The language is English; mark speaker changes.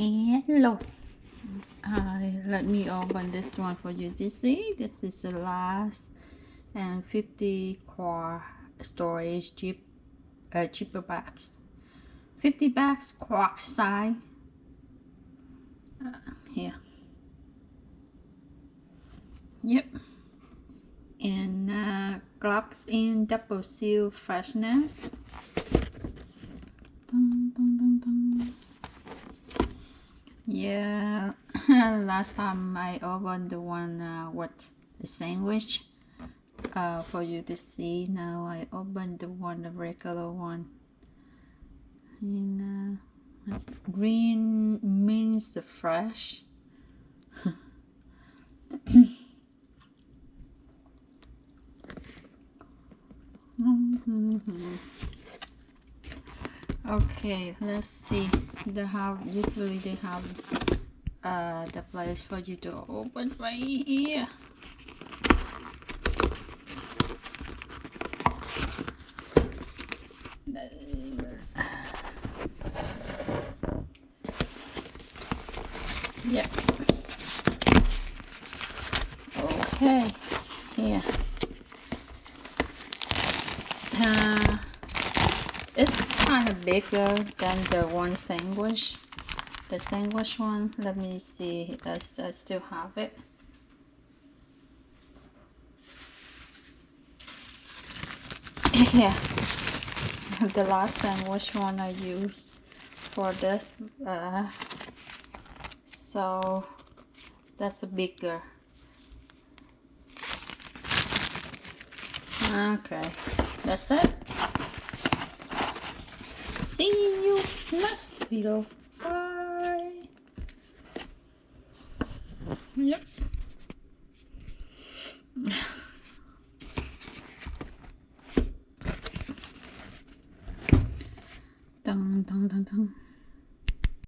Speaker 1: And look, let me open this one for you to see. This is the last and 50 Quart storage cheaper bags. 50 bags Quart size. Here. Yep. And gloves in double seal freshness. Dun, dun, dun, dun. Yeah, last time I opened the one with the sandwich for you to see. Now I opened the one, the regular one. And green means the fresh. Okay, let's see. They have usually they have the place for you to open right here. Yep. Okay, here. It's kind of bigger than the one sandwich. The sandwich one, let me see, I still have it. Yeah, the last sandwich one I used for this, so that's a bigger. Okay, that's it. See you next video. Bye. Yep. Dun, dun, dun, dun.